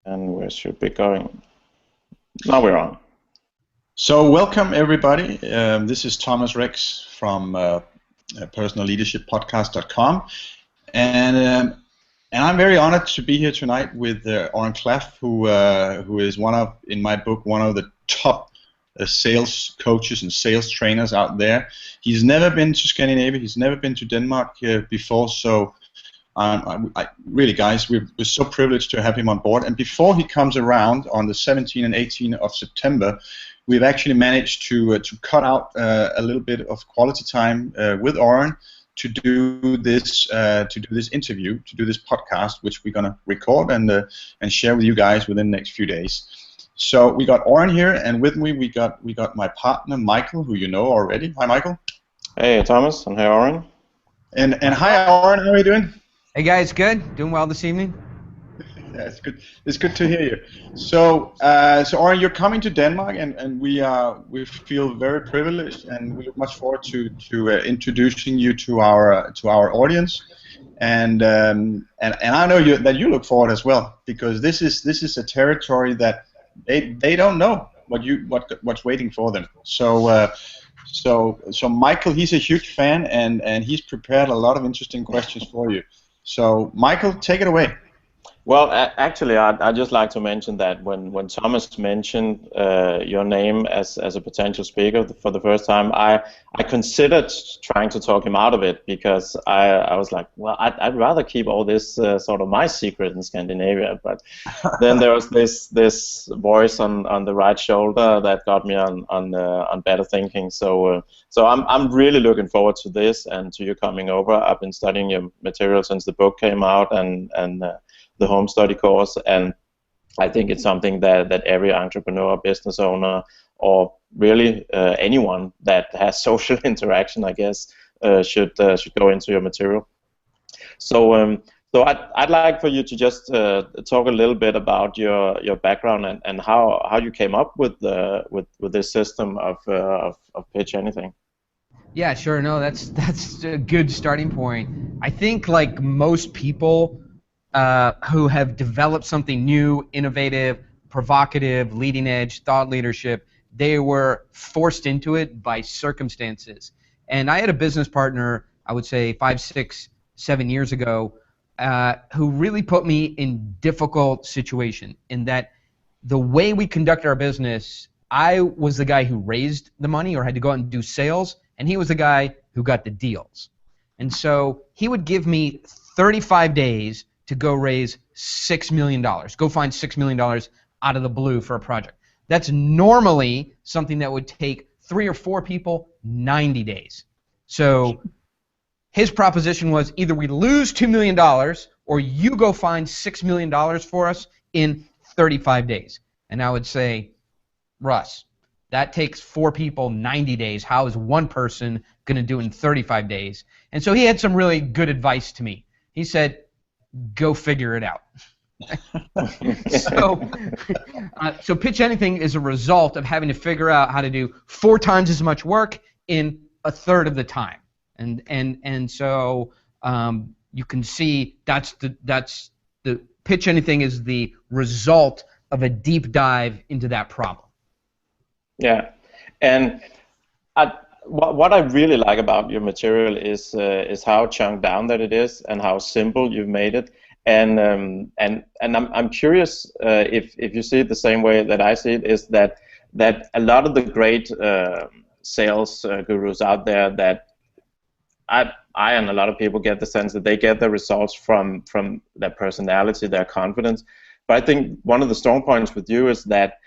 And we should be going. Now we're on. So welcome everybody. This is Thomas Rex from personalleadershippodcast.com, and I'm very honored to be here tonight with Oren Klaff, who is in my book, one of the top sales coaches and sales trainers out there. He's never been to Scandinavia. He's never been to Denmark before. So really, guys, we're so privileged to have him on board. And before he comes around on the 17th and 18th of September, we've actually managed to cut out a little bit of quality time with Oren to do this interview, to do this podcast, which we're gonna record and share with you guys within the next few days. So we got Oren here, and with me we got my partner Michael, who you know already. Hi, Michael. Hey, Thomas, and hey, Oren. And hi, Oren. How are you doing? Hey guys, good? Doing well this evening? Yeah, it's good. It's good to hear you. So Oren, you're coming to Denmark, and we feel very privileged, and we look much forward to introducing you to our audience, and I know that you look forward as well, because this is a territory that they don't know what's waiting for them. So Michael, he's a huge fan, and he's prepared a lot of interesting questions for you. So, Michael, take it away. Well, actually, I'd just like to mention that when Thomas mentioned your name as a potential speaker for the first time, I considered trying to talk him out of it, because I was like, well, I'd rather keep all this sort of my secret in Scandinavia. But then there was this voice on the right shoulder that got me on better thinking. So I'm really looking forward to this and to you coming over. I've been studying your material since the book came out and the home study course, and I think it's something that every entrepreneur, business owner, or really anyone that has social interaction, I guess, should go into your material. So I'd like for you to just talk a little bit about your background and how you came up with this system of pitch anything. Yeah, sure. No, that's a good starting point. I think, like most people who have developed something new, innovative, provocative, leading edge, thought leadership, they were forced into it by circumstances. And I had a business partner, I would say 5, 6, 7 years ago, who really put me in difficult situation, in that the way we conducted our business, I was the guy who raised the money or had to go out and do sales, and he was the guy who got the deals. And so he would give me 35 days to go raise $6 million. Go find $6 million out of the blue for a project. That's normally something that would take 3 or 4 people 90 days. So his proposition was, either we lose $2 million or you go find $6 million for us in 35 days. And I would say, Russ, that takes 4 people 90 days. How is one person going to do it in 35 days? And so he had some really good advice to me. He said, go figure it out. So Pitch Anything is a result of having to figure out how to do 4 times as much work in a third of the time. And so you can see that's the Pitch Anything is the result of a deep dive into that problem. Yeah, and what I really like about your material is how chunked down that it is and how simple you've made it. And I'm curious if you see it the same way that I see it, is that a lot of the great sales gurus out there, that I and a lot of people get the sense that they get their results from their personality, their confidence. But I think one of the strong points with you is that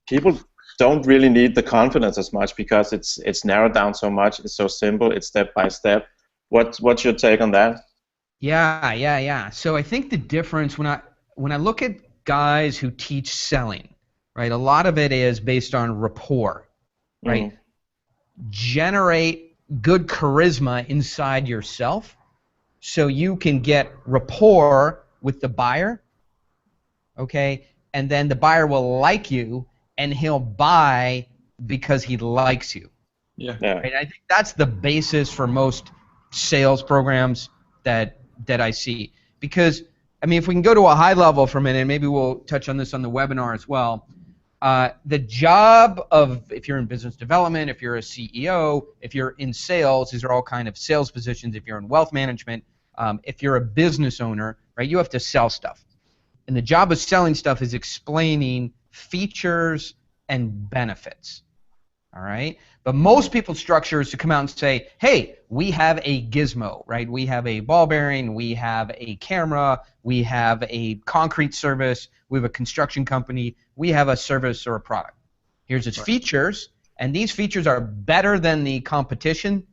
people don't really need the confidence as much, because it's narrowed down so much. It's so simple. It's step by step. What's your take on that? Yeah. So I think the difference when I look at guys who teach selling, right? A lot of it is based on rapport, right? Generate good charisma inside yourself, so you can get rapport with the buyer, okay? And then the buyer will like you, and he'll buy because he likes you. Yeah. Right? I think that's the basis for most sales programs that I see. Because I mean, if we can go to a high level for a minute, maybe we'll touch on this on the webinar as well. The job of, if you're in business development, if you're a CEO, if you're in sales, these are all kind of sales positions. If you're in wealth management, if you're a business owner, right, you have to sell stuff. And the job of selling stuff is explaining features and benefits. All right? But most people's structure is to come out and say, hey, we have a gizmo, right? We have a ball bearing, we have a camera, we have a concrete service, we have a construction company, we have a service or a product. Here's its features, and these features are better than the competition,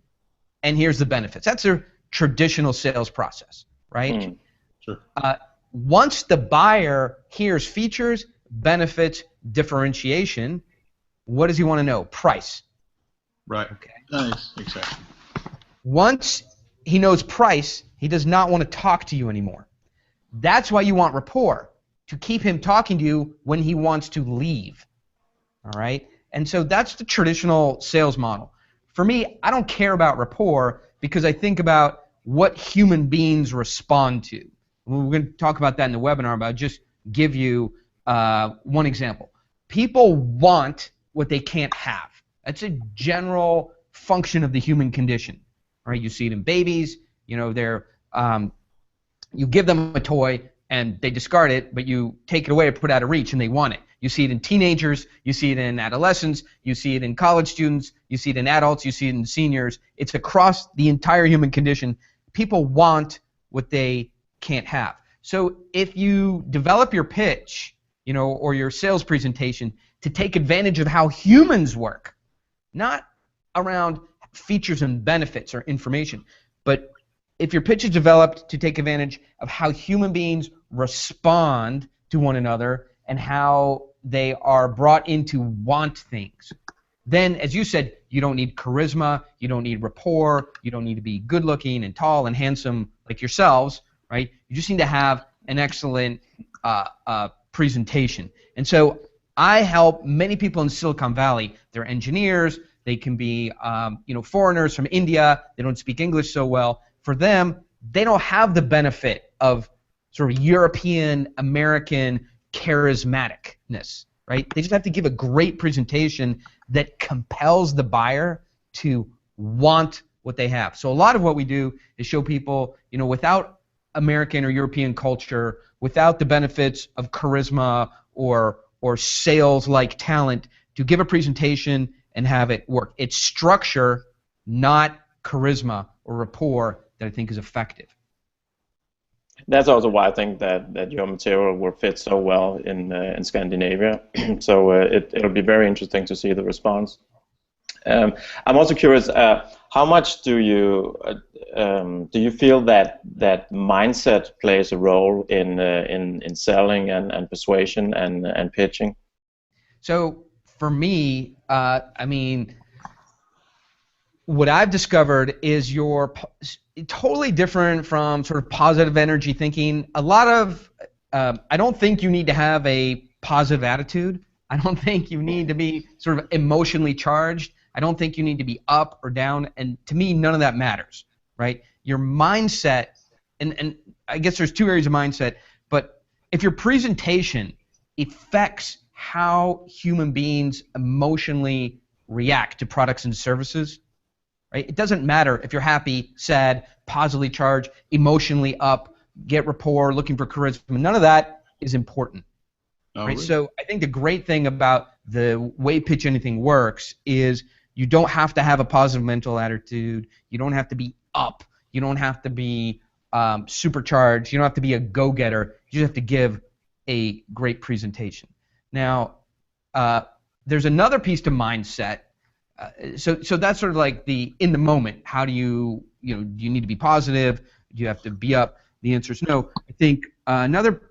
and here's the benefits. That's a traditional sales process, right? Sure. Once the buyer hears features, benefits, differentiation, what does he want to know? Price. Right. Okay. Nice. Exactly. Once he knows price, he does not want to talk to you anymore. That's why you want rapport, to keep him talking to you when he wants to leave. All right? And so that's the traditional sales model. For me, I don't care about rapport because I think about what human beings respond to. We're going to talk about that in the webinar, but I'll just give you one example. People want what they can't have. That's a general function of the human condition. Right? You see it in babies. You know, you give them a toy and they discard it, but you take it away or put it out of reach and they want it. You see it in teenagers. You see it in adolescents. You see it in college students. You see it in adults. You see it in seniors. It's across the entire human condition. People want what they can't have. So if you develop your pitch, you know, or your sales presentation to take advantage of how humans work, not around features and benefits or information, but if your pitch is developed to take advantage of how human beings respond to one another and how they are brought in to want things, then, as you said, you don't need charisma, you don't need rapport, you don't need to be good looking and tall and handsome like yourselves, right? You just need to have an excellent presentation. And so I help many people in Silicon Valley. They're engineers. They can be foreigners from India. They don't speak English so well. For them, they don't have the benefit of sort of European, American charismaticness, right? They just have to give a great presentation that compels the buyer to want what they have. So a lot of what we do is show people, you know, without American or European culture, without the benefits of charisma or sales-like talent, to give a presentation and have it work. It's structure, not charisma or rapport, that I think is effective. That's also why I think that your material will fit so well in Scandinavia. So it'll be very interesting to see the response. I'm also curious, how much do you feel that mindset plays a role in selling and persuasion and pitching? So for me, I mean, what I've discovered is you're totally different from sort of positive energy thinking. A lot of, I don't think you need to have a positive attitude. I don't think you need to be sort of emotionally charged. I don't think you need to be up or down. And to me, none of that matters, right? Your mindset, and I guess there's two areas of mindset, but if your presentation affects how human beings emotionally react to products and services, right? It doesn't matter if you're happy, sad, positively charged, emotionally up, get rapport, looking for charisma. None of that is important. Right? Really? So I think the great thing about the way Pitch Anything works is you don't have to have a positive mental attitude. You don't have to be up. You don't have to be supercharged. You don't have to be a go-getter. You just have to give a great presentation. Now, there's another piece to mindset. So that's sort of like the in the moment. How do you do you need to be positive? Do you have to be up? The answer is no. I think another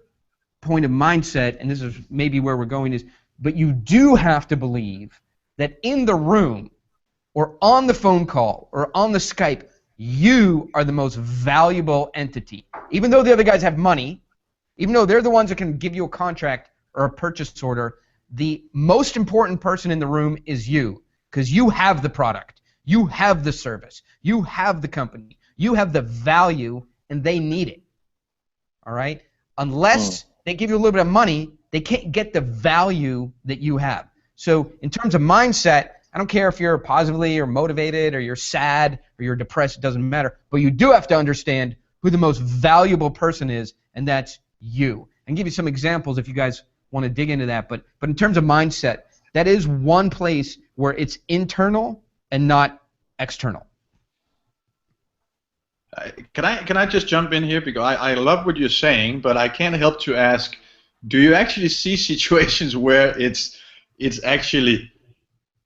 point of mindset, and this is maybe where we're going, is but you do have to believe that in the room or on the phone call or on the Skype, you are the most valuable entity. Even though the other guys have money, even though they're the ones that can give you a contract or a purchase order, the most important person in the room is you, because you have the product, you have the service, you have the company, you have the value, and they need it. All right? Unless they give you a little bit of money, they can't get the value that you have. So in terms of mindset, I don't care if you're positively or motivated or you're sad or you're depressed, it doesn't matter. But you do have to understand who the most valuable person is, and that's you. And give you some examples if you guys want to dig into that. But in terms of mindset, that is one place where it's internal and not external. Can I just jump in here, because I love what you're saying, but I can't help to ask, do you actually see situations where it's actually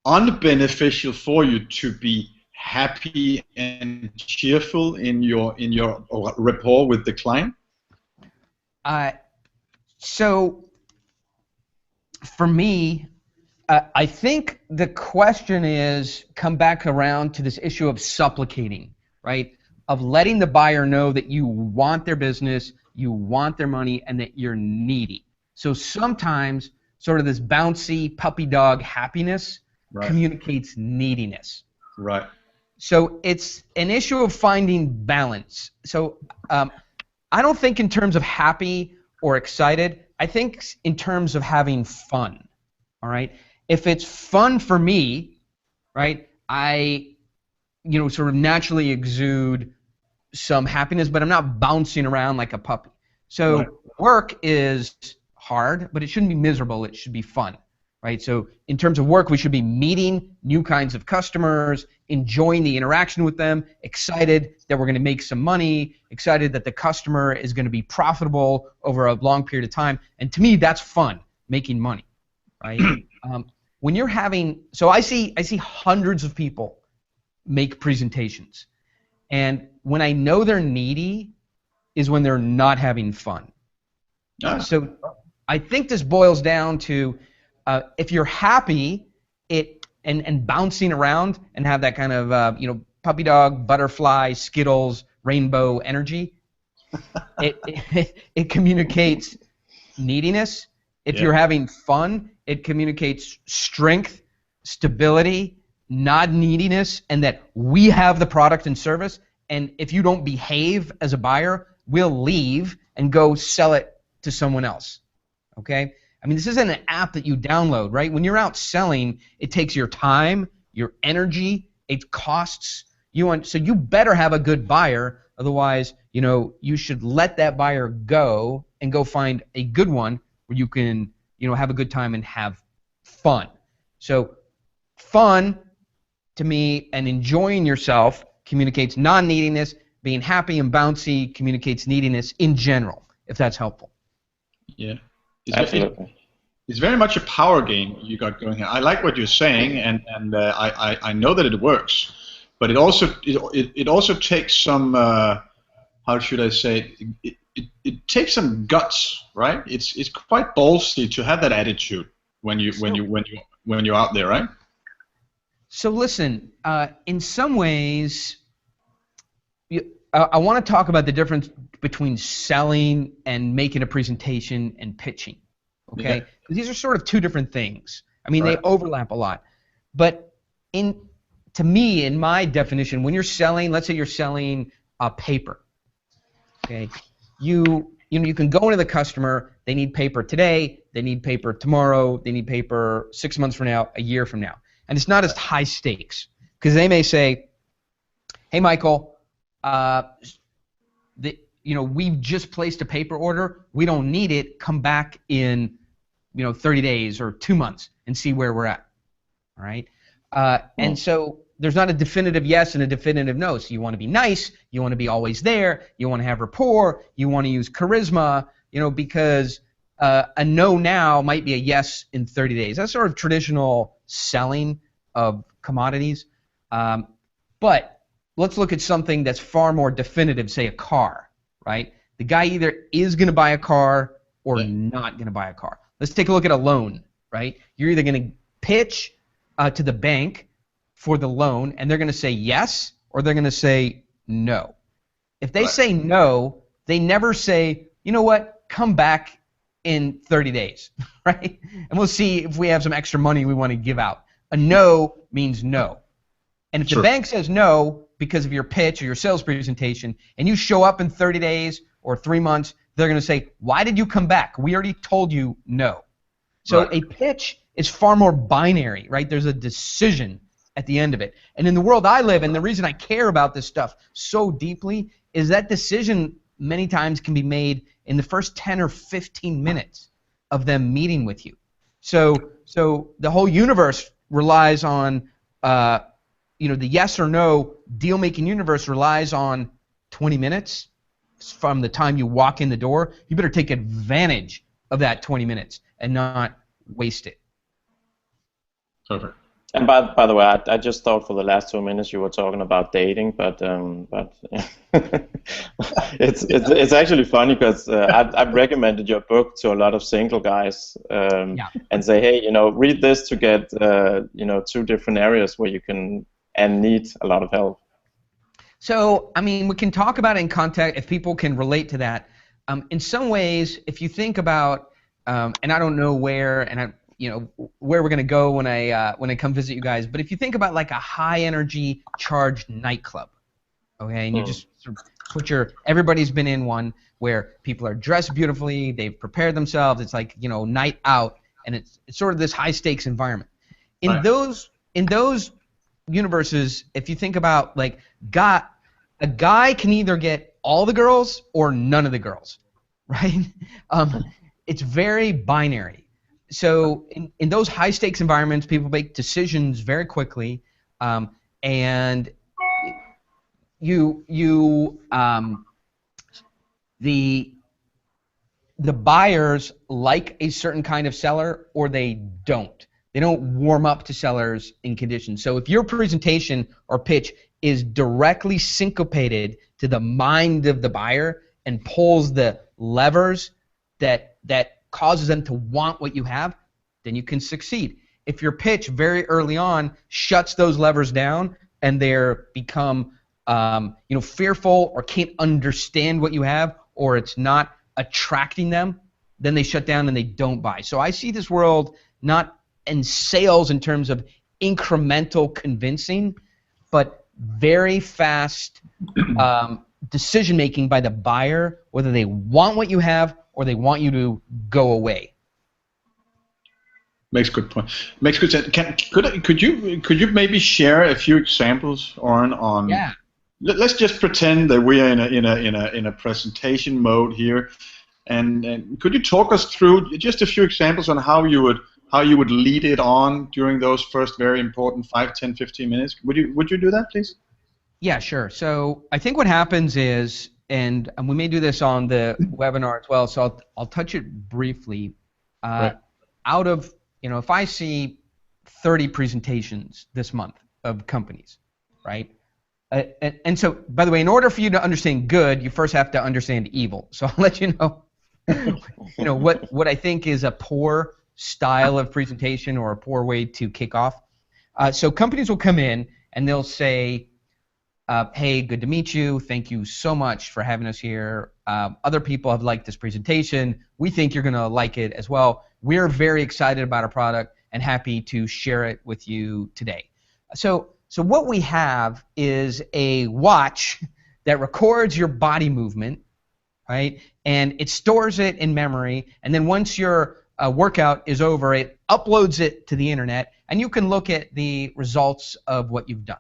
unbeneficial for you to be happy and cheerful in your rapport with the client? So for me, I think the question is come back around to this issue of supplicating, right? Of letting the buyer know that you want their business, you want their money, and that you're needy. So sometimes sort of this bouncy puppy dog happiness communicates neediness. Right. So it's an issue of finding balance. So I don't think in terms of happy or excited. I think in terms of having fun. All right. If it's fun for me, right, I sort of naturally exude some happiness, but I'm not bouncing around like a puppy. So work is hard, but it shouldn't be miserable. It should be fun, right? So in terms of work, we should be meeting new kinds of customers, enjoying the interaction with them, excited that we're going to make some money, excited that the customer is going to be profitable over a long period of time. And to me, that's fun, making money, right? When you're having, so I see hundreds of people make presentations. And when I know they're needy is when they're not having fun. So I think this boils down to if you're happy and bouncing around and have that kind of puppy dog, butterfly, Skittles, rainbow energy, it communicates neediness. If you're having fun, it communicates strength, stability, not neediness, and that we have the product and service, and if you don't behave as a buyer, we'll leave and go sell it to someone else. Okay? I mean, this isn't an app that you download, right? When you're out selling, it takes your time, your energy, it costs. So you better have a good buyer, otherwise, you should let that buyer go and go find a good one where you can, have a good time and have fun. So fun, to me, and enjoying yourself communicates non-neediness. Being happy and bouncy communicates neediness in general, if that's helpful. Yeah. Absolutely. It's very much a power game you got going here. I like what you're saying, and I know that it works, but it also takes some how should I say it takes some guts, right? It's quite ballsy to have that attitude when you're out there, right? So listen, in some ways, I want to talk about the difference between selling and making a presentation and pitching. Okay, these are sort of two different things. I mean, they overlap a lot, but to me, in my definition, when you're selling, let's say you're selling a paper. Okay, you can go into the customer. They need paper today. They need paper tomorrow. They need paper 6 months from now, a year from now. And it's not as high stakes because they may say, "Hey, Michael, we've just placed a paper order. We don't need it. Come back in 30 days or 2 months and see where we're at." All right. And so there's not a definitive yes and a definitive no. So you want to be nice. You want to be always there. You want to have rapport. You want to use charisma. Because a no now might be a yes in 30 days. That's sort of traditional selling of commodities. But let's look at something that's far more definitive, say a car, right? The guy either is going to buy a car or not going to buy a car. Let's take a look at a loan, right? You're either going to pitch to the bank for the loan, and they're going to say yes, or they're going to say no. If they say no, they never say, "You know what, come back in 30 days, right? And we'll see if we have some extra money we want to give out." A no means no. And if the bank says no because of your pitch or your sales presentation, and you show up in 30 days or 3 months, they're going to say, why did you come back? We already told you no. So Right. a pitch is far more binary, right? There's a decision at the end of it. And in the world I live in, the reason I care about this stuff so deeply is that decision many times can be made in the first 10 or 15 minutes of them meeting with you. So the whole universe relies on, the yes or no deal-making universe relies on 20 minutes from the time you walk in the door. You better take advantage of that 20 minutes and not waste it. Perfect. And by the way, I just thought for the last 2 minutes you were talking about dating, but it's actually funny because I've recommended your book to a lot of single guys and say, hey, read this to get 2 different areas where you can and need a lot of help. So, I mean, we can talk about it in context if people can relate to that. In some ways, if you think about, and I don't know where, and where we're gonna go when I come visit you guys, but if you think about like a high energy charged nightclub, okay, and you just sort of put everybody's been in one where people are dressed beautifully, they've prepared themselves, it's like night out, and it's sort of this high stakes environment. In those universes, if you think about like a guy can either get all the girls or none of the girls, right? It's very binary. So in those high stakes environments, people make decisions very quickly, and the buyers like a certain kind of seller or they don't. They don't warm up to sellers in conditions. So if your presentation or pitch is directly syncopated to the mind of the buyer and pulls the levers that causes them to want what you have, then you can succeed. If your pitch very early on shuts those levers down and they're become fearful or can't understand what you have, or it's not attracting them, then they shut down and they don't buy. So I see this world not in sales in terms of incremental convincing, but very fast decision making by the buyer, whether they want what you have or they want you to go away. Makes good point. Makes good sense. Could you maybe share a few examples, Oren, on? Yeah. Let's just pretend that we are in a presentation mode here, and could you talk us through just a few examples on how you would lead it on during those first very important 5, 10, 15 minutes? Would you do that, please? Yeah, sure. So I think what happens is, and we may do this on the webinar as well, so I'll touch it briefly. Right. Out of, if I see 30 presentations this month of companies, right? And so, by the way, in order for you to understand good, you first have to understand evil. So I'll let you know, what I think is a poor style of presentation or a poor way to kick off. So companies will come in and they'll say, hey, good to meet you. Thank you so much for having us here. Other people have liked this presentation. We think you're going to like it as well. We're very excited about our product and happy to share it with you today. So what we have is a watch that records your body movement, right? And it stores it in memory. And then once your workout is over, it uploads it to the internet, and you can look at the results of what you've done.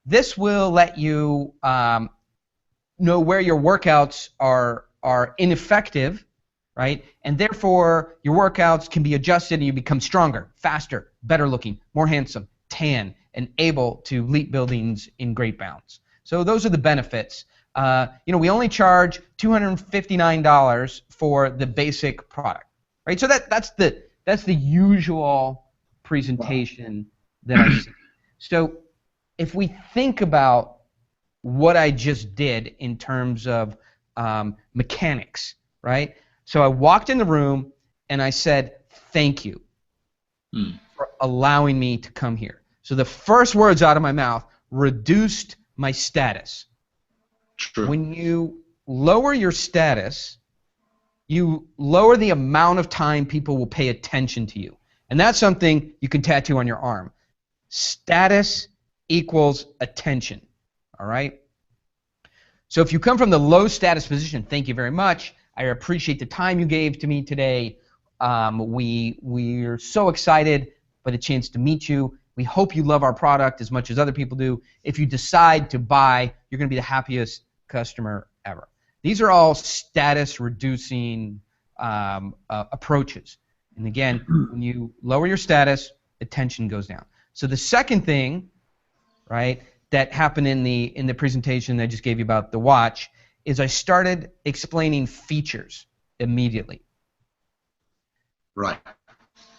This will let you know where your workouts are ineffective, right? And therefore, your workouts can be adjusted and you become stronger, faster, better looking, more handsome, tan, and able to leap buildings in great bounds. So those are the benefits. We only charge $259 for the basic product, right? So that's the usual presentation that I see. So if we think about what I just did in terms of mechanics, right? So I walked in the room and I said, thank you for allowing me to come here. So the first words out of my mouth reduced my status. True. When you lower your status, you lower the amount of time people will pay attention to you. And that's something you can tattoo on your arm. Status equals attention, all right? So if you come from the low status position, thank you very much, I appreciate the time you gave to me today. We're so excited by the chance to meet you. We hope you love our product as much as other people do. If you decide to buy, you're going to be the happiest customer ever. These are all status-reducing approaches. And again, when you lower your status, attention goes down. So the second thing, right, that happened in the presentation I just gave you about the watch is I started explaining features immediately. Right.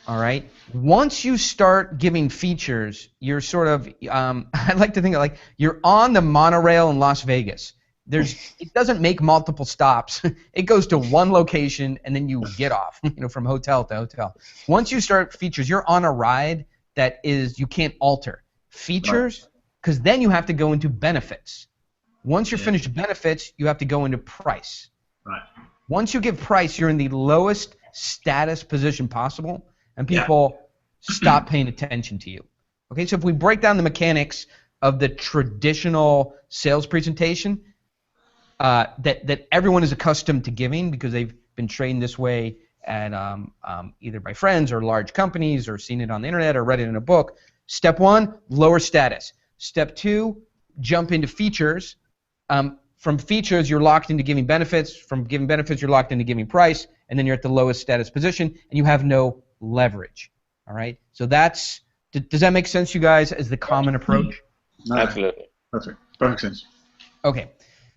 All right. Once you start giving features, you're sort of I like to think of like you're on the monorail in Las Vegas. It doesn't make multiple stops. It goes to one location and then you get off, from hotel to hotel. Once you start features, you're on a ride that is you can't alter. Features, because then you have to go into benefits. Once you're finished benefits, you have to go into price. Right. Once you give price, you're in the lowest status position possible, and people stop paying attention to you. Okay, so if we break down the mechanics of the traditional sales presentation that everyone is accustomed to giving because they've been trained this way at either by friends or large companies or seen it on the internet or read it in a book. Step one, lower status. Step two, jump into features. From features, you're locked into giving benefits. From giving benefits, you're locked into giving price, and then you're at the lowest status position, and you have no leverage. All right. So does that make sense, you guys, as the common approach? Absolutely. Perfect sense. Okay.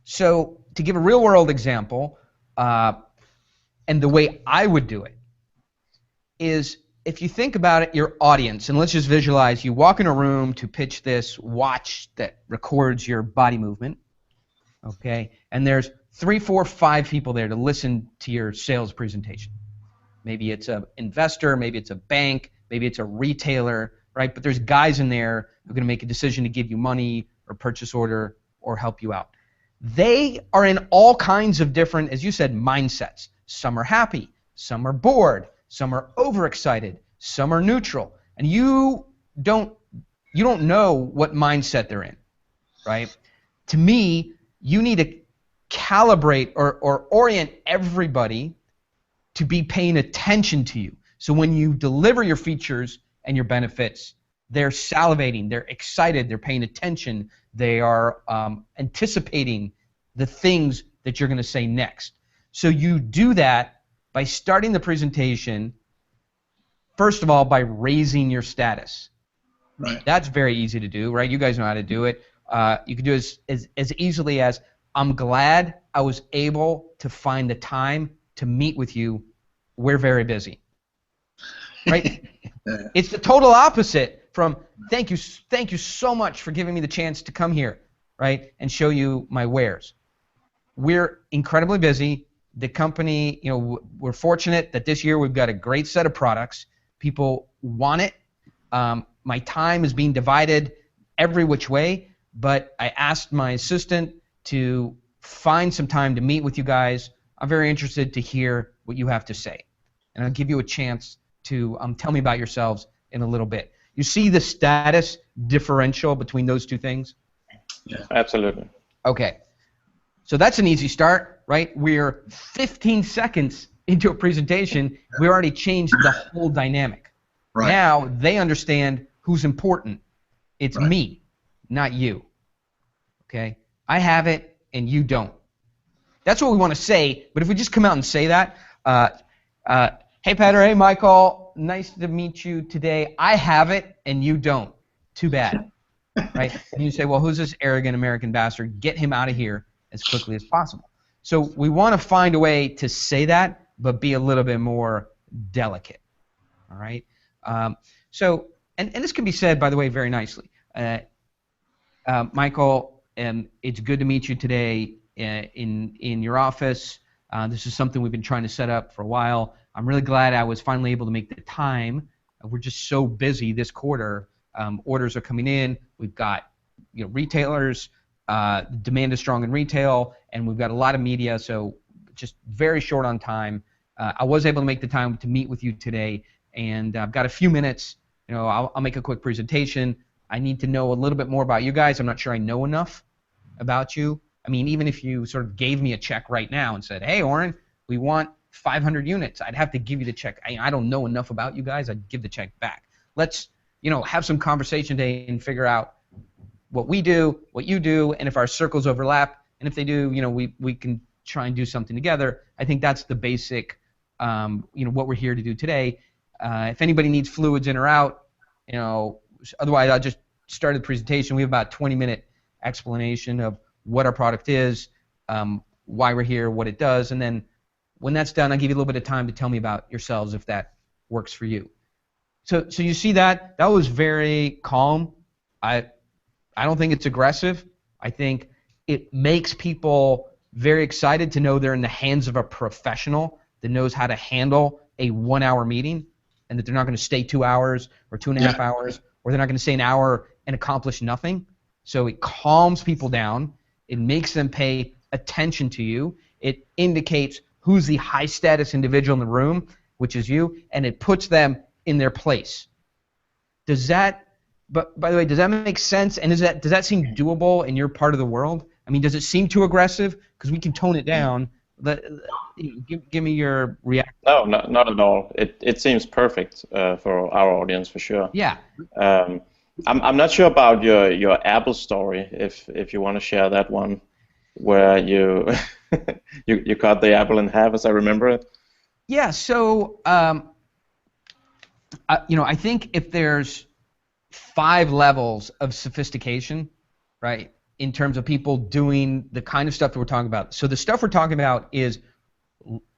So to give a real-world example, and the way I would do it is if you think about it, your audience, and let's just visualize you walk in a room to pitch this watch that records your body movement. Okay, and there's 3, 4, 5 people there to listen to your sales presentation. Maybe it's an investor, maybe it's a bank, maybe it's a retailer, right? But there's guys in there who are going to make a decision to give you money or purchase order or help you out. They are in all kinds of different, as you said, mindsets. Some are happy, some are bored, some are overexcited, some are neutral, and you don't know what mindset they're in, right? To me, you need to calibrate or orient everybody to be paying attention to you. So when you deliver your features and your benefits, they're salivating, they're excited, they're paying attention, they are anticipating the things that you're going to say next. So you do that by starting the presentation, first of all, by raising your status. Right. That's very easy to do, right? You guys know how to do it. You can do it as easily as, I'm glad I was able to find the time to meet with you. We're very busy. Right? It's the total opposite from, thank you so much for giving me the chance to come here, right, and show you my wares. We're incredibly busy. The company, we're fortunate that this year we've got a great set of products. People want it. My time is being divided every which way, but I asked my assistant to find some time to meet with you guys. I'm very interested to hear what you have to say, and I'll give you a chance to tell me about yourselves in a little bit. You see the status differential between those two things? Yeah. Absolutely. Okay. So that's an easy start, right? We're 15 seconds into a presentation. We already changed the whole dynamic. Right. Now they understand who's important. It's Right. me, not you. Okay? I have it and you don't. That's what we want to say, but if we just come out and say that, hey Peter, hey Michael, nice to meet you today. I have it and you don't. Too bad. Right? And you say, well, who's this arrogant American bastard? Get him out of here as quickly as possible. So we want to find a way to say that, but be a little bit more delicate. All right? So, and this can be said, by the way, very nicely. Michael, it's good to meet you today in your office. This is something we've been trying to set up for a while. I'm really glad I was finally able to make the time. We're just so busy this quarter. Orders are coming in. We've got retailers. Demand is strong in retail, and we've got a lot of media, so just very short on time. I was able to make the time to meet with you today, and I've got a few minutes. I'll make a quick presentation. I need to know a little bit more about you guys. I'm not sure I know enough about you. I mean, even if you sort of gave me a check right now and said, hey, Oren, we want 500 units. I'd have to give you the check. I don't know enough about you guys. I'd give the check back. Let's, have some conversation today and figure out what we do, what you do, and if our circles overlap, and if they do, we can try and do something together. I think that's the basic, what we're here to do today. If anybody needs fluids in or out, otherwise I'll just start the presentation. We have about a 20-minute explanation of what our product is, why we're here, what it does, and then when that's done, I'll give you a little bit of time to tell me about yourselves if that works for you. So you see that was very calm. I don't think it's aggressive. I think it makes people very excited to know they're in the hands of a professional that knows how to handle a 1-hour meeting, and that they're not going to stay 2 hours or 2.5 hours, or they're not going to stay an hour and accomplish nothing. So it calms people down. It makes them pay attention to you. It indicates who's the high-status individual in the room, which is you, and it puts them in their place. Does that, but by the way, does that make sense? And does that seem doable in your part of the world? I mean, does it seem too aggressive? Because we can tone it down. Give me your reaction. No, not at all. It seems perfect for our audience for sure. Yeah. I'm not sure about your Apple story. If you want to share that one, where you you cut the apple in half, as I remember it. Yeah. So I think if there's 5 levels of sophistication, right, in terms of people doing the kind of stuff that we're talking about. So the stuff we're talking about is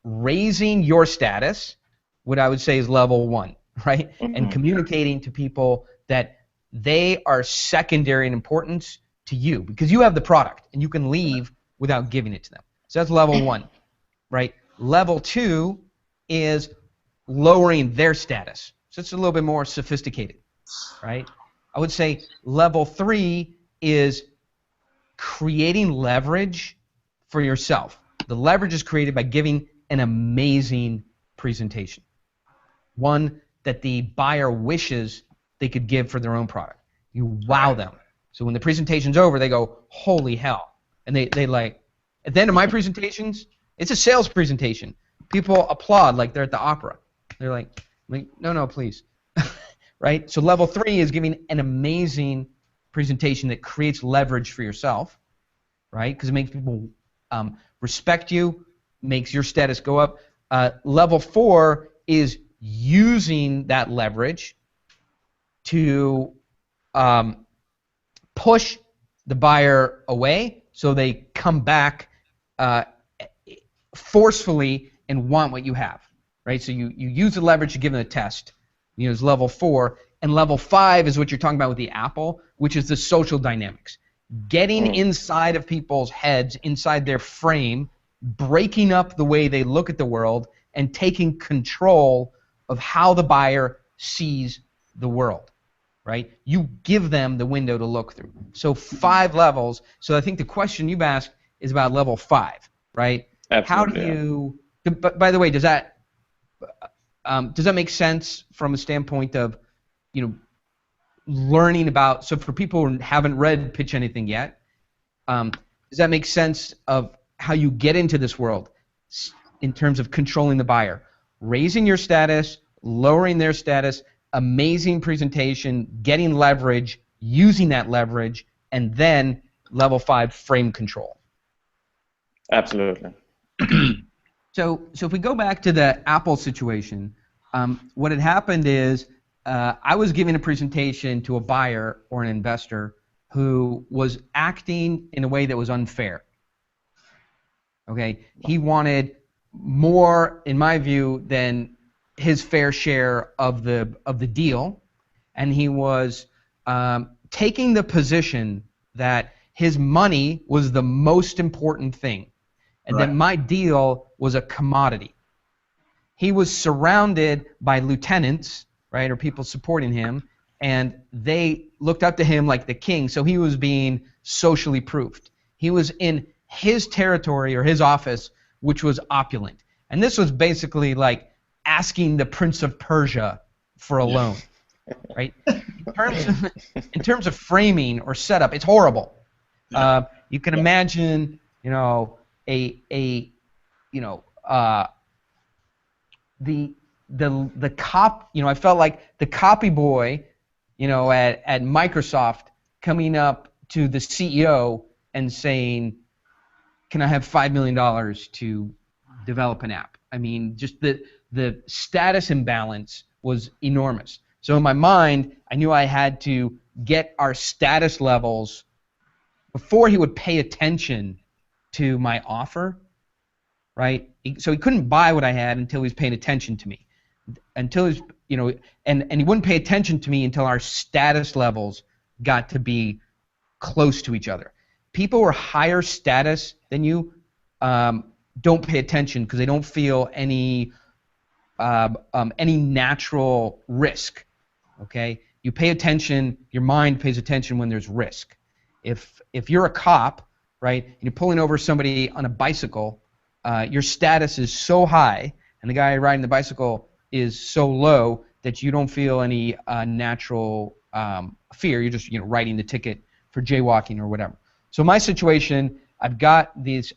raising your status, what I would say is level 1, right? Mm-hmm. And communicating to people that they are secondary in importance to you because you have the product and you can leave without giving it to them. So that's level 1, right? Level 2 is lowering their status. So it's a little bit more sophisticated, right? I would say level 3 is creating leverage for yourself. The leverage is created by giving an amazing presentation, one that the buyer wishes they could give for their own product. You wow them. So when the presentation's over, they go, holy hell. And they like, at the end of my presentations, it's a sales presentation. People applaud like they're at the opera. They're like no, please. Right? So level 3 is giving an amazing presentation that creates leverage for yourself, right? Because it makes people respect you, makes your status go up. Level 4 is using that leverage to push the buyer away so they come back forcefully and want what you have, right? So you use the leverage to give them a test. Is level 4, and level 5 is what you're talking about with the Apple, which is the social dynamics. Getting inside of people's heads, inside their frame, breaking up the way they look at the world, and taking control of how the buyer sees the world, right? You give them the window to look through. So 5 levels. So I think the question you've asked is about level 5, right? Absolutely, how do you? But by the way, does that make sense from a standpoint of, learning about? So for people who haven't read Pitch Anything yet, does that make sense of how you get into this world in terms of controlling the buyer, raising your status, lowering their status, amazing presentation, getting leverage, using that leverage, and then level 5 frame control? Absolutely. So if we go back to the Apple situation, what had happened is I was giving a presentation to a buyer or an investor who was acting in a way that was unfair. Okay, he wanted more, in my view, than his fair share of the deal, and he was taking the position that his money was the most important thing, and that my deal was a commodity. He was surrounded by lieutenants, right, or people supporting him, and they looked up to him like the king, so he was being socially proofed. He was in his territory or his office, which was opulent. And this was basically like asking the Prince of Persia for a loan, right? In terms of framing or setup, it's horrible. You can imagine, the cop, I felt like the copy boy, at Microsoft coming up to the CEO and saying, "Can I have $5 million to develop an app?" I mean, just the status imbalance was enormous. So in my mind, I knew I had to get our status levels before he would pay attention to my offer, right? So he couldn't buy what I had until he was paying attention to me. Until he's, and he wouldn't pay attention to me until our status levels got to be close to each other. People who are higher status than you don't pay attention because they don't feel any natural risk. Okay, you pay attention. Your mind pays attention when there's risk. If you're a cop, right, and you're pulling over somebody on a bicycle, your status is so high, and the guy riding the bicycle is so low that you don't feel any natural fear. You're just writing the ticket for jaywalking or whatever. So my situation, I've got this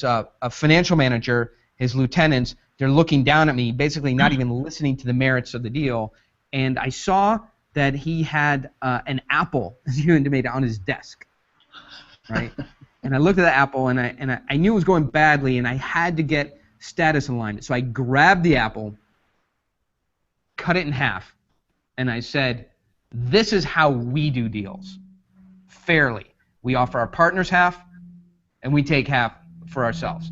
a financial manager, his lieutenants. They're looking down at me, basically not even listening to the merits of the deal. And I saw that he had an apple, as you intimated, on his desk, right? And I looked at the apple, and I knew it was going badly, and I had to get status alignment. So I grabbed the apple, cut it in half, and I said, "This is how we do deals, fairly. We offer our partners half, and we take half for ourselves."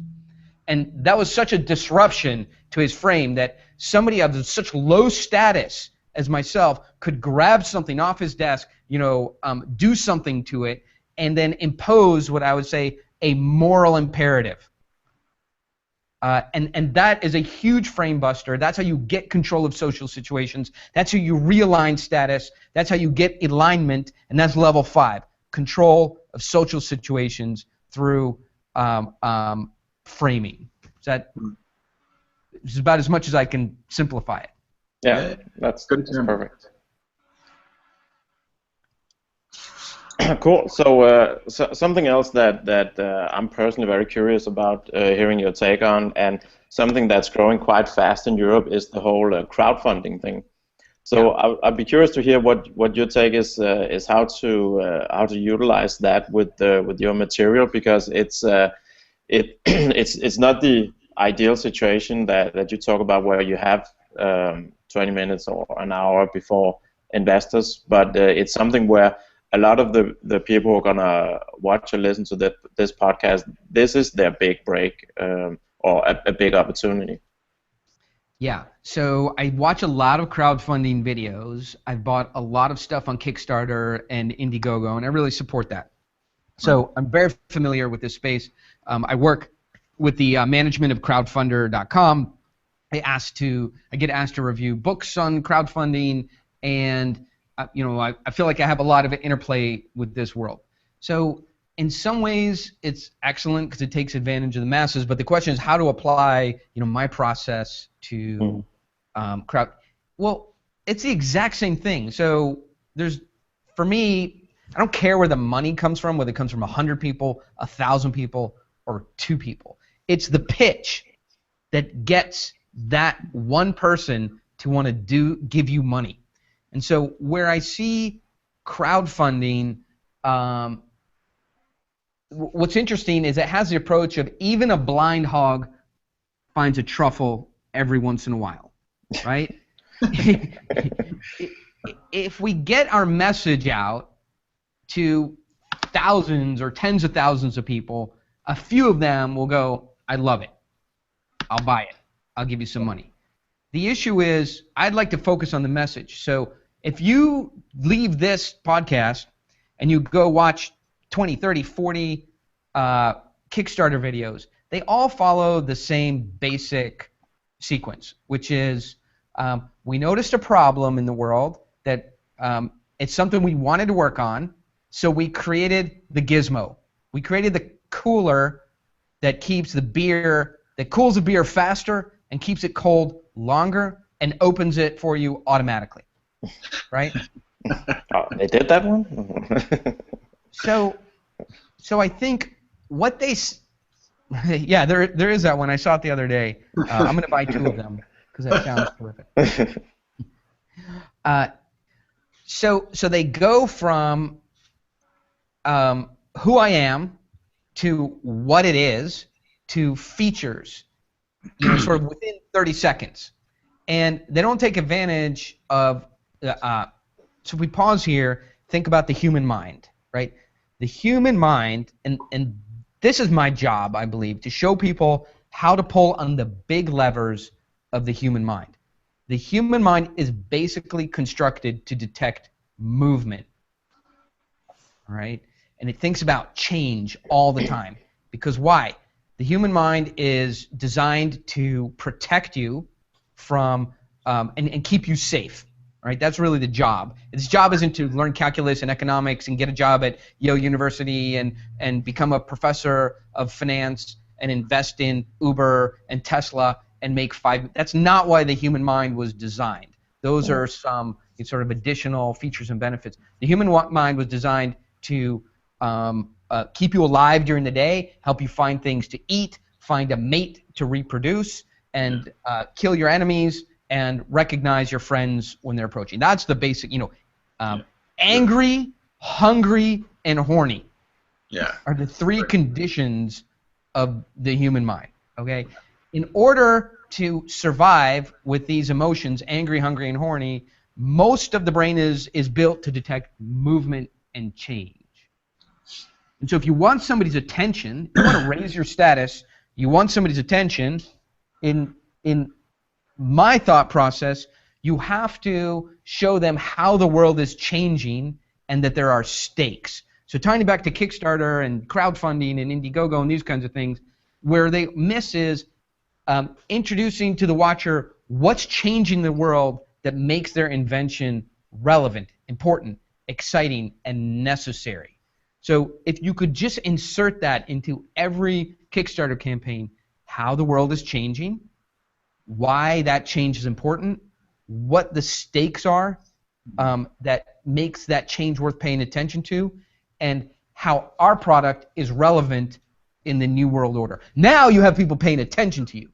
And that was such a disruption to his frame that somebody of such low status as myself could grab something off his desk, do something to it, and then impose what I would say a moral imperative. And that is a huge frame buster. That's how you get control of social situations. That's how you realign status. That's how you get alignment, and that's level 5, control of social situations through framing. It's about as much as I can simplify it. Yeah, that's perfect. Cool. So, something else that I'm personally very curious about hearing your take on, and something that's growing quite fast in Europe, is the whole crowdfunding thing. So I'd be curious to hear what your take is how to utilize that with your material, because it's not the ideal situation that you talk about where you have 20 minutes or an hour before investors, but it's something where a lot of the people who are gonna watch or listen to this podcast, this is their big break or a big opportunity. Yeah, so I watch a lot of crowdfunding videos. I've bought a lot of stuff on Kickstarter and Indiegogo, and I really support that. So I'm very familiar with this space. I work with the management of crowdfunder.com. I get asked to review books on crowdfunding, and I feel like I have a lot of interplay with this world. So in some ways, it's excellent because it takes advantage of the masses. But the question is how to apply, my process to crowd. Well, it's the exact same thing. So for me, I don't care where the money comes from, whether it comes from 100 people, 1,000 people, or 2 people. It's the pitch that gets that one person to want to give you money. And so where I see crowdfunding, what's interesting is it has the approach of even a blind hog finds a truffle every once in a while, right? If we get our message out to thousands or tens of thousands of people, a few of them will go, "I love it. I'll buy it. I'll give you some money." The issue is I'd like to focus on the message. So if you leave this podcast and you go watch 20, 30, 40 Kickstarter videos, they all follow the same basic sequence, which is we noticed a problem in the world that it's something we wanted to work on, so we created the gizmo. We created the cooler that keeps the beer, that cools the beer faster and keeps it cold longer and opens it for you automatically, right? Oh, they did that one? So I think what they Yeah, there is that one. I saw it the other day. I'm going to buy 2 of them because that sounds terrific. So they go from who I am to what it is to features, sort of within 30 seconds. And they don't take advantage of, so if we pause here, think about the human mind, right? The human mind, and this is my job, I believe, to show people how to pull on the big levers of the human mind. The human mind is basically constructed to detect movement, all right? And it thinks about change all the time. Because why? The human mind is designed to protect you from and keep you safe. Right? That's really the job. Its job isn't to learn calculus and economics and get a job at Yale University and become a professor of finance and invest in Uber and Tesla and make five. That's not why the human mind was designed. Those are some sort of additional features and benefits. The human mind was designed to keep you alive during the day, help you find things to eat, find a mate to reproduce, and kill your enemies, and recognize your friends when they're approaching. That's the basic, angry, hungry, and horny are the 3 conditions of the human mind, okay? In order to survive with these emotions, angry, hungry, and horny, most of the brain is built to detect movement and change. And so if you want somebody's attention, you want to raise your status, you want somebody's attention, in my thought process, you have to show them how the world is changing and that there are stakes. So tying it back to Kickstarter and crowdfunding and Indiegogo and these kinds of things, where they miss is introducing to the watcher what's changing the world that makes their invention relevant, important, exciting, and necessary. So if you could just insert that into every Kickstarter campaign, how the world is changing, why that change is important, what the stakes are that makes that change worth paying attention to, and how our product is relevant in the new world order. Now you have people paying attention to you.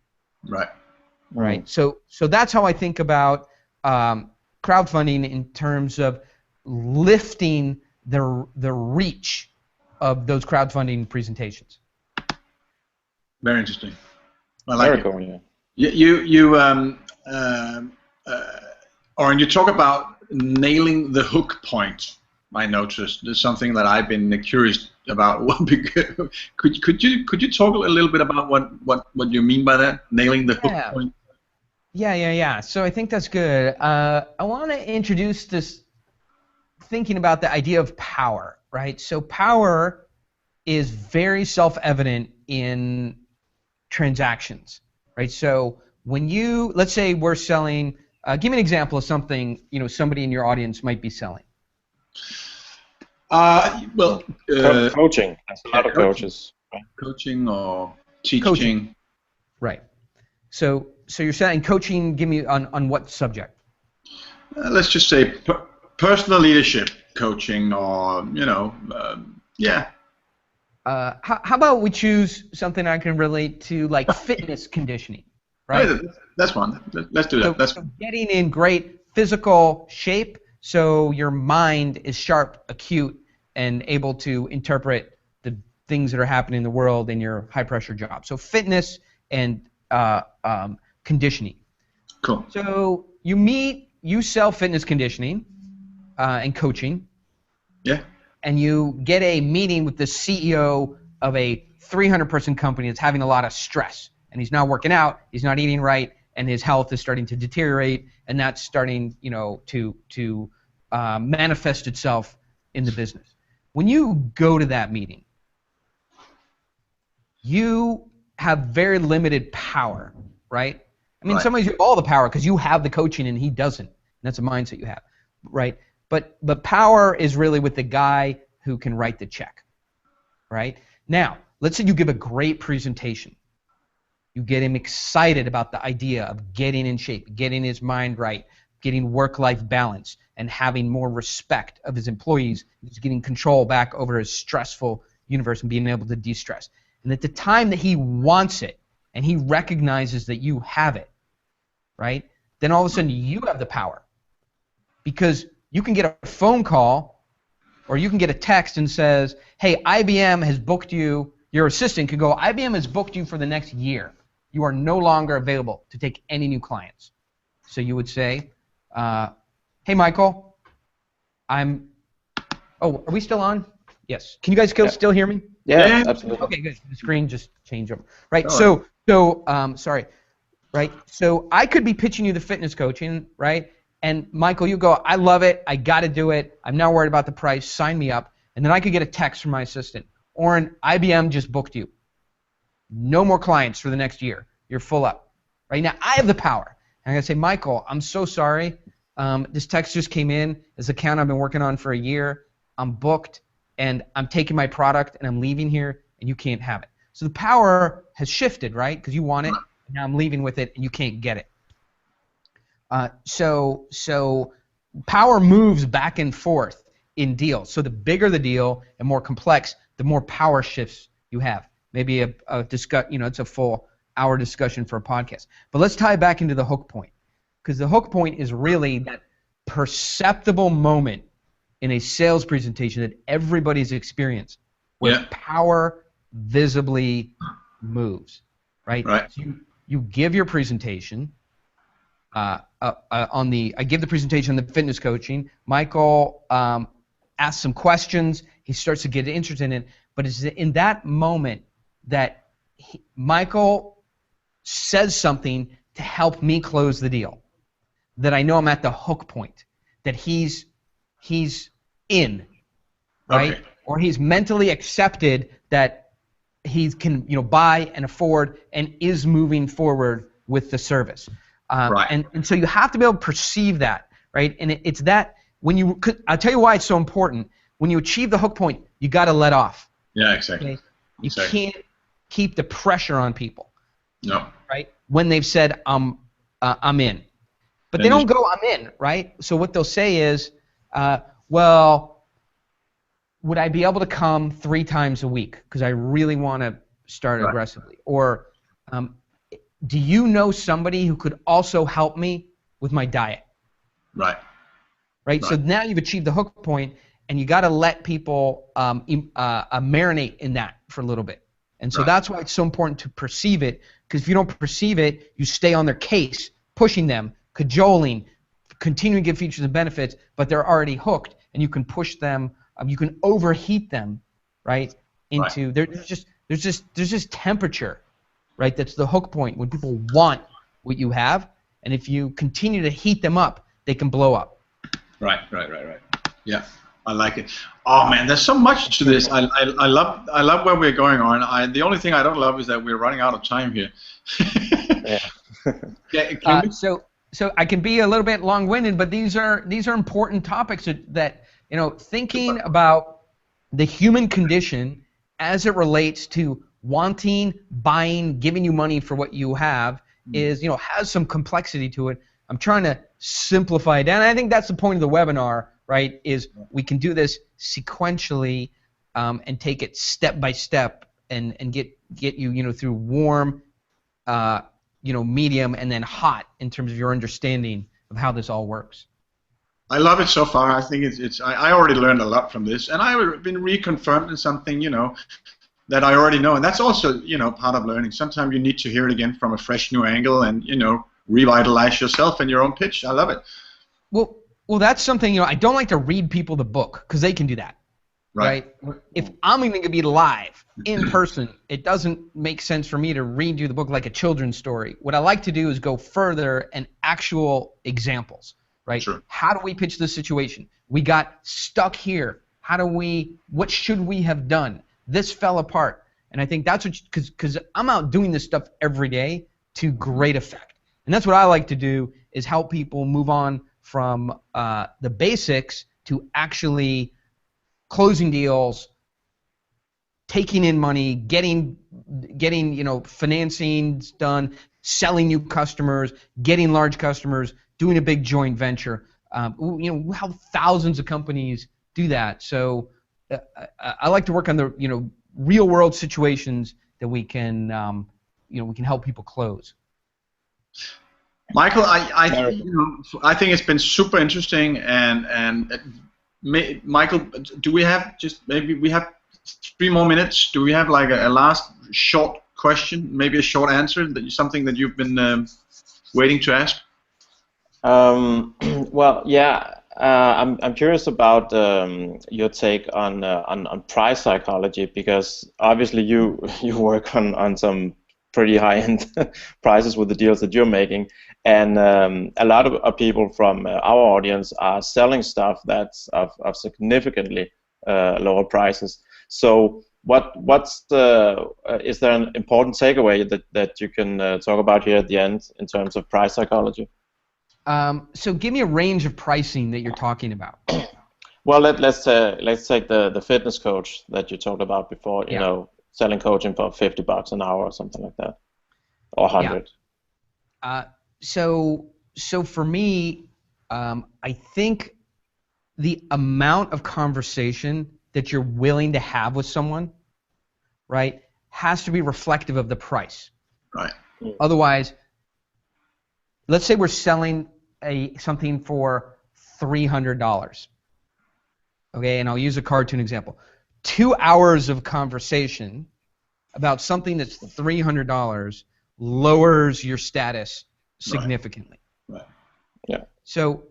Right. So that's how I think about crowdfunding in terms of lifting the reach of those crowdfunding presentations. Very interesting. I like it. Cool, yeah. Oren, you talk about nailing the hook point. I noticed there's something that I've been curious about. Could you talk a little bit about what you mean by that, nailing the hook point? Yeah. So I think that's good. I want to introduce this thinking about the idea of power, right? So power is very self-evident in transactions, right? So when you, let's say we're selling, give me an example of something somebody in your audience might be selling. Coaching. That's a lot of coaches. Right? Coaching or teaching. Coaching. Right. So you're saying coaching. Give me on what subject? Let's just say personal leadership coaching, or How about we choose something I can relate to, like fitness conditioning, right? That's one. Let's do that. So getting in great physical shape so your mind is sharp, acute, and able to interpret the things that are happening in the world in your high-pressure job. So fitness and conditioning. Cool. So you sell fitness conditioning and coaching. Yeah. And you get a meeting with the CEO of a 300-person company that's having a lot of stress. And he's not working out, he's not eating right, and his health is starting to deteriorate, and that's starting, to manifest itself in the business. When you go to that meeting, you have very limited power, right? I mean, in some ways you have all the power because you have the coaching and he doesn't. And that's a mindset you have, right? But power is really with the guy who can write the check, right? Now, let's say you give a great presentation. You get him excited about the idea of getting in shape, getting his mind right, getting work-life balance, and having more respect of his employees. He's getting control back over his stressful universe and being able to de-stress. And at the time that he wants it, and he recognizes that you have it, right? Then all of a sudden you have the power. Because you can get a phone call or you can get a text and says, hey, IBM has booked you, your assistant could go, IBM has booked you for the next year. You are no longer available to take any new clients. So you would say, hey, Michael, oh, are we still on? Yes. Can you guys still hear me? Yeah, absolutely. Okay, good. The screen just changed over. Right, sorry. Right, so I could be pitching you the fitness coaching, right? And Michael, you go, I love it. I got to do it. I'm not worried about the price. Sign me up. And then I could get a text from my assistant. Oren, IBM just booked you. No more clients for the next year. You're full up. Right now, I have the power. And I'm going to say, Michael, I'm so sorry. This text just came in. This account I've been working on for a year. I'm booked, and I'm taking my product, and I'm leaving here, and you can't have it. So the power has shifted, right? Because you want it, and now I'm leaving with it, and you can't get it. So power moves back and forth in deals. So the bigger the deal and more complex, the more power shifts you have. Maybe it's a full hour discussion for a podcast. But let's tie it back into the hook point, because the hook point is really that perceptible moment in a sales presentation that everybody's experienced, where power visibly moves, right? So you give your presentation. I give the presentation on the fitness coaching. Michael asks some questions. He starts to get interested in it. But it's in that moment that Michael says something to help me close the deal, that I know I'm at the hook point, that he's in, right? Okay. Or he's mentally accepted that he can buy and afford and is moving forward with the service. And so you have to be able to perceive that, right? And it's that when I'll tell you why it's so important. When you achieve the hook point, you got to let off. Yeah, exactly. Okay? You can't keep the pressure on people. No. Right? When they've said, I'm in. But they don't go, I'm in, right? So what they'll say is, well, would I be able to come 3 times a week? Because I really want to start aggressively. Or do you know somebody who could also help me with my diet? Right. So now you've achieved the hook point, and you got to let people marinate in that for a little bit. And so that's why it's so important to perceive it, because if you don't perceive it, you stay on their case, pushing them, cajoling, continuing to give features and benefits, but they're already hooked, and you can push them, you can overheat them, right? Into there's just temperature. Right, that's the hook point when people want what you have, and if you continue to heat them up, they can blow up. Right. Yeah, I like it. Oh man, there's so much to this. I love where we're going on. The only thing I don't love is that we're running out of time here. So I can be a little bit long-winded, but these are important topics that thinking about the human condition as it relates to wanting, buying, giving you money for what you have is, has some complexity to it. I'm trying to simplify it down. And I think that's the point of the webinar, right, is we can do this sequentially and take it step by step and get you, through warm, medium, and then hot in terms of your understanding of how this all works. I love it so far. I think I already learned a lot from this, and I've been reconfirmed in something, that I already know, and that's also, part of learning. Sometimes you need to hear it again from a fresh new angle and, revitalize yourself in your own pitch. I love it. Well, that's something, I don't like to read people the book, because they can do that, right? If I'm going to be live, in person, it doesn't make sense for me to read you the book like a children's story. What I like to do is go further and actual examples, right? Sure. How do we pitch this situation? We got stuck here. What should we have done? This fell apart, and I think that's because I'm out doing this stuff every day to great effect, and that's what I like to do is help people move on from the basics to actually closing deals, taking in money, getting financings done, selling new customers, getting large customers, doing a big joint venture. How thousands of companies do that. So I like to work on the real world situations that we can we can help people close. Michael, I think it's been super interesting, and Michael, do we have maybe we have 3 more minutes? Do we have like a last short question, maybe a short answer, something that you've been waiting to ask? Well, yeah. I'm curious about your take on price psychology, because obviously you work on some pretty high-end prices with the deals that you're making, and a lot of people from our audience are selling stuff that's of significantly lower prices. So what's is there an important takeaway that you can talk about here at the end in terms of price psychology? So give me a range of pricing that you're talking about. Well, let's take the fitness coach that you talked about before. You know, selling coaching for $50 an hour or something like that, or 100. Yeah. So for me, I think the amount of conversation that you're willing to have with someone, right, has to be reflective of the price. Right. Otherwise, let's say we're selling something for $300. Okay, and I'll use a cartoon example. 2 hours of conversation about something that's $300 lowers your status significantly. Right. Yeah. So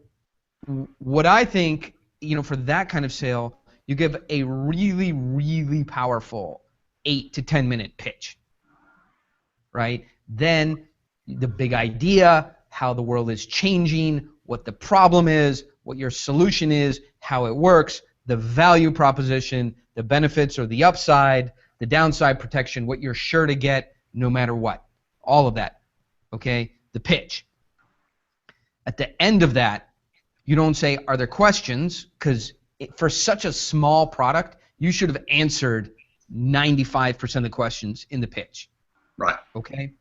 what I think, for that kind of sale, you give a really, really powerful 8 to 10 minute pitch. Right? Then the big idea, how the world is changing, what the problem is, what your solution is, how it works, the value proposition, the benefits or the upside, the downside protection, what you're sure to get no matter what. All of that. Okay? The pitch. At the end of that, you don't say, are there questions? Because for such a small product, you should have answered 95% of the questions in the pitch. Right. Okay?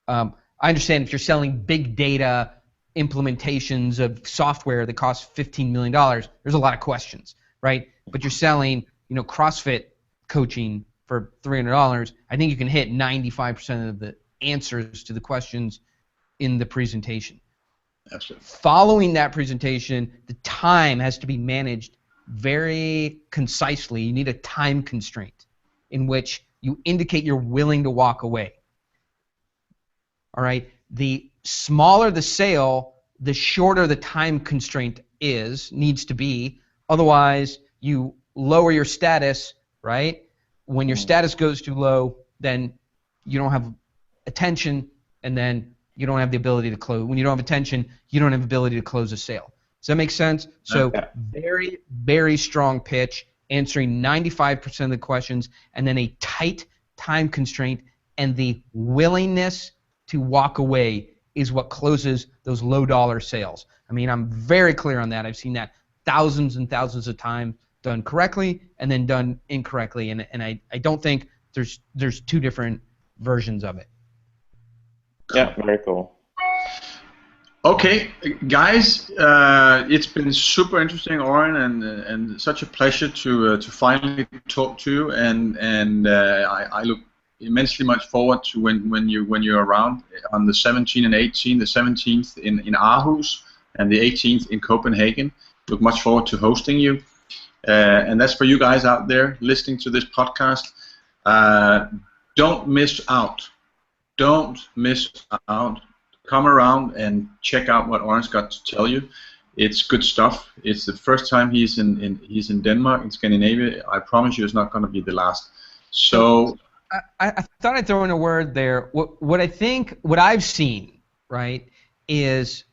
I understand if you're selling big data implementations of software that costs $15 million, there's a lot of questions, right? But you're selling, CrossFit coaching for $300, I think you can hit 95% of the answers to the questions in the presentation. Absolutely. Following that presentation, the time has to be managed very concisely. You need a time constraint in which you indicate you're willing to walk away. All right? The smaller the sale, the shorter the time constraint needs to be. Otherwise, you lower your status, right? When your status goes too low, then you don't have attention, and then you don't have the ability to close. When you don't have attention, you don't have the ability to close a sale. Does that make sense? So very, very strong pitch, answering 95% of the questions, and then a tight time constraint, and the willingness to walk away is what closes those low-dollar sales. I mean, I'm very clear on that. I've seen that thousands and thousands of times done correctly and then done incorrectly, and I don't think there's two different versions of it. Yeah, very cool. Okay, guys, it's been super interesting, Oren, and such a pleasure to finally talk to you, and I look immensely much forward to when you're around on the 17th and 18th, the 17th in Aarhus and the 18th in Copenhagen. Look much forward to hosting you, and that's for you guys out there listening to this podcast. Don't miss out. Don't miss out. Come around and check out what Oren's got to tell you. It's good stuff. It's the first time he's in Denmark, in Scandinavia. I promise you, it's not going to be the last. So I thought I'd throw in a word there. What I've seen, right, is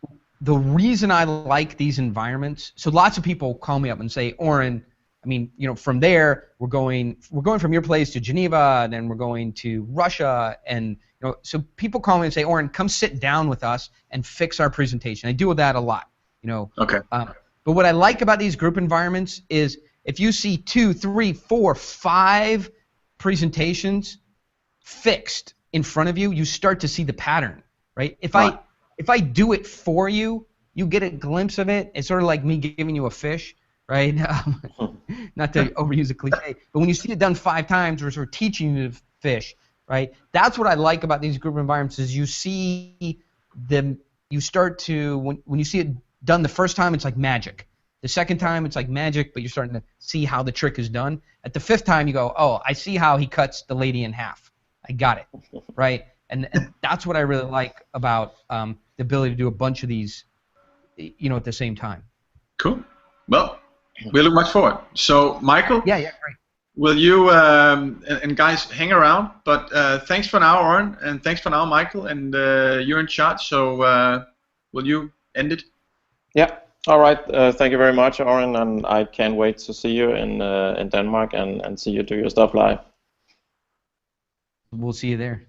the reason I like these environments. So lots of people call me up and say, Oren, I mean, from there we're going from your place to Geneva, and then we're going to Russia, and so people call me and say, Oren, come sit down with us and fix our presentation. I do that a lot, Okay. But what I like about these group environments is if you see 2, 3, 4, 5 presentations fixed in front of you, you start to see the pattern, right? If I do it for you, you get a glimpse of it. It's sort of like me giving you a fish, right? Not to overuse a cliche, but when you see it done 5 times, we're sort of teaching you to fish, right? That's what I like about these group environments is you see them, you start to, when you see it done the first time, it's like magic. The second time, it's like magic, but you're starting to see how the trick is done. At the fifth time, you go, oh, I see how he cuts the lady in half. I got it, right? And that's what I really like about the ability to do a bunch of these, at the same time. Cool. Well, we look much forward. So, Michael? Yeah, great. Will you, and guys, hang around, but thanks for now, Oren, and thanks for now, Michael, and you're in charge, so will you end it? Yeah. All right. Thank you very much, Oren, and I can't wait to see you in Denmark and see you do your stuff live. We'll see you there.